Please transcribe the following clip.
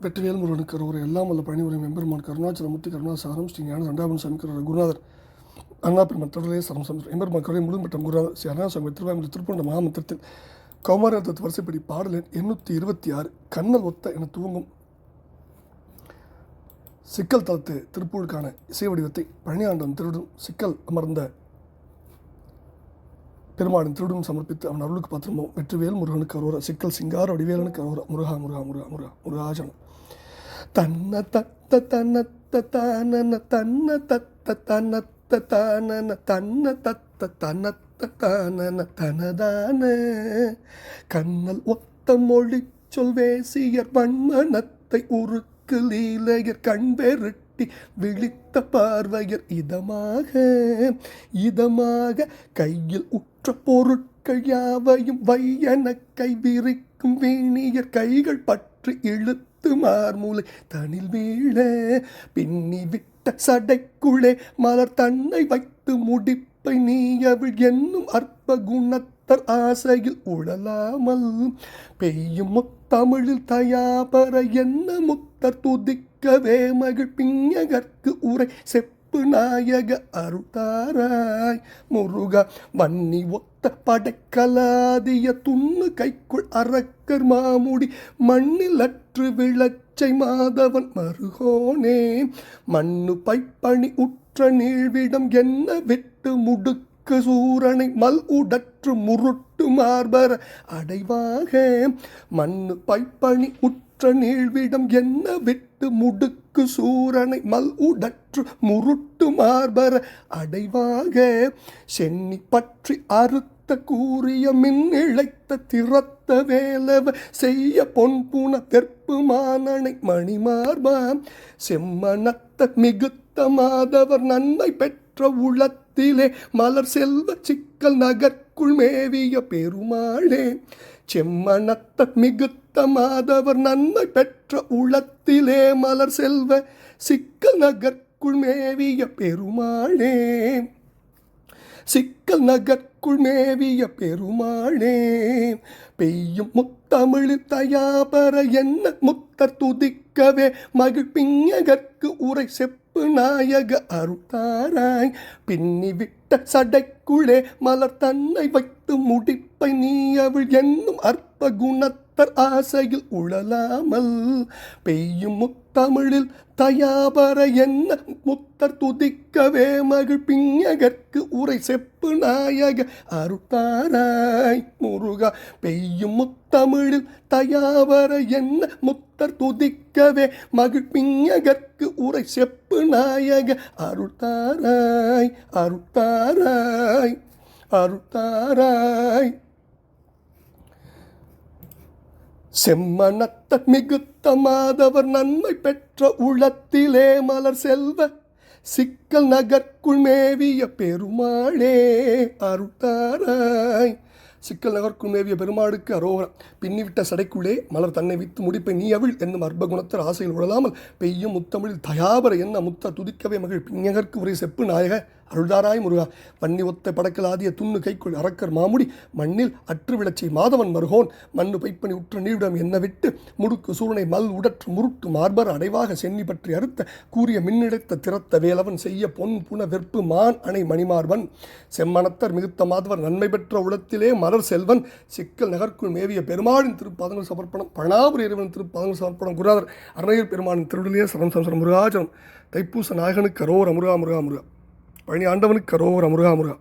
வெற்றிவேல் முருகனுக்கு கரோரை எல்லாம் வல்ல பழனிவரம் எம்பெருமான் கருணாச்சலமூர்த்தி கருணாசாரம் ஸ்ரீ ஞான தண்டாபன் சாமி குருநாதர் அண்ணா பெருமான் தொடரே சரம் சந்திரம் எம்பெருமான் கருணை முழும்பட்டம் குருநாதர் ஸ்ரீ அண்ணா சுவாமி திருவாயூர் திருப்பண்ட மகாமந்திரத்தில் கௌமாரத்து வரிசைப்படி பாடல் 826 கண்ணல் ஒத்த என துவங்கும் சிக்கல் தளத்து திருப்பூருக்கான இசை வடிவத்தை பழனியாண்டம் திருடும் சிக்கல் அமர்ந்த பெருமாளின் திருடும் சமர்ப்பித்து அவன் அருளுக்கு பாத்திரமோ வெற்றிவேல் முருகனுக்கு அரோரா சிக்கல் சிங்கார வடிவேலனுக்கு அரோரா முருகா முருகா முருகா முருகா முருகாஜனம் தன்ன தத்த தன்னத்த தானன தன்ன தத்த தன்னத்த தானன தன்ன தத்த தன்னத்த தானன தனதான கண்ணல் ஒத்த மொழி சொல்வேசியர் வன்மனத்தை உருக்கு லீலையர் கண்பெருட்டி விழித்த பார்வையர் இதமாக கையில் உற்ற பொருட்கள் யாவையும் வையன கை விரிக்கும் வீணியர் கைகள் பற்றி இழுத்து மார்மூலை தனில் வீழ பின்னி விட்ட சடைக்குள்ளே மலர் தன்னை வைத்து முடிப்பை நீயவிழ் என்னும் அற்ப குணத்தர் ஆசையில் உழலாமல் பெய்யும் முத்தமிழில் தயாபர என்ன முத்தர் துதிக்கவே மகிழ் பிஞகற்கு உரை செப்பு நாயக அருள்தாராய் முருகா வன்னி ஒத்த படைக்கலாதிய துண்ணு கைக்குள் அரக்கர் மாமுடி மண்ணில் அற்று விளச்சை மாதவன் மருகோனே மண்ணு பைப்பணி உற்ற நீழ்விடம் என்ன விட்டு முடுக்கு சூரனை மல் உடற்று முருட்டு மார்பர அடைவாக மண்ணு பைப்பணி உற்ற நீழ்விடம் என்ன விட்டு முடுக்கு சூரனை மல் உடற்று முருட்டு மார்பர அடைவாக சென்னி பற்றி அறுத்த கூறிய மின் இழைத்த திறத்த வேலவ செய்ய பொன்புண வெற்பு மானனை மணிமார்பாம் செம்மனத்த மிகுத்த மாதவர் நன்மை பெற்ற உளத்திலே மலர் செல்வ சிக்கல் நகர்க்குள் மேவிய பெருமாளே செம்மனத்த மிகுத்த மாதவர் நன்மை பெற்ற உளத்திலே மலர் செல்வ சிக்கல் நகர்க்குள் மேவிய பெருமாளே சிக்கல் நகர்க்குள் மேவிய பெருமாளே பெய்யும் முத்தமிழில் தயாபர என்ன முத்தர் துதிக்கவே மகிழ் பிஞகற்கு உரை செப்பு நாயக அருள்தாராய் பின்னி விட்ட சடைக்குள்ளே மலர் தன்னை வைத்து முடிப்பை நீயவிழ் என்னும் அற்ப குணத்தர் ஆசையில் உழலாமல் பெய்யும் முத்தமிழில் தயாபர என்ன முத்தர் துதிக்கவே மகிழ் பிஞகற்கு உரை செப்பு நாயக அருள்தாராய் முருகா பெய்யும் முத்தமிழில் தயாபர என்ன முத்தர் துதிக்கவே மகிழ் பிஞகற்கு உரை செப்பு நாயக அருள்தாராய் அருள்தாராய் அருள்தாராய் செம்மனத்த மிகுத்த மாதவர் நன்மை பெற்ற உளத்திலே மலர் செல்வ சிக்கல் நகர்க்குள் மேவிய பெருமாளே அருள்தாராய் சிக்கல் நகர்க்குள் மேவிய பெருமாளுக்கு அரோகரம் பின்னிவிட்ட சடைக்குள்ளே மலர் தன்னை வித்து முடிப்பை நீ அவிழ் என்னும் அற்பகுணத்தர் ஆசையில் உழலாமல் பெய்யும் முத்தமிழில் தயாபர என்ன முத்த துதிக்கவே மகிழ் பிஞகற்கு உரை செப்பு நாயக அருள்தாராய் முருகா வன்னி ஒத்த படக்கலாதிய துண்ணு கைக்குள் அரக்கர் மாமுடி மண்ணில் அற்று விளச்சை மாதவன் மருகோன் மண்ணு பைப்பணி உற்ற நீரிடம் என்ன விட்டு முடுக்கு சூரனை மல் உடற்று முருட்டு மார்பர் அடைவாக சென்னி பற்றி அறுத்த கூறிய மின்னிடைத்த திறத்த வேலவன் செய்ய பொன் புன வெற்பு மான் அணை மணிமார்பன் செம்மனத்தர் மிகுத்த மாதவர் நன்மை பெற்ற உளத்திலே மலர் செல்வன் சிக்கல் நகர்க்குள் மேவிய பெருமாளின் திருப்பாதங்கள் சமர்ப்பணம் பழனாபுரி இறைவன் திருப்பாதங்கள் சமர்ப்பணம் குருநாதர் அருணகிரி பெருமானின் திருடலியே சரம் சம்சரம் முருகாஜனம் தைப்பூச நாயகனுக்கு அரோர முருகா முருகா முருகா பழனி ஆண்டவனுக்கு அரோர முருகா முருகா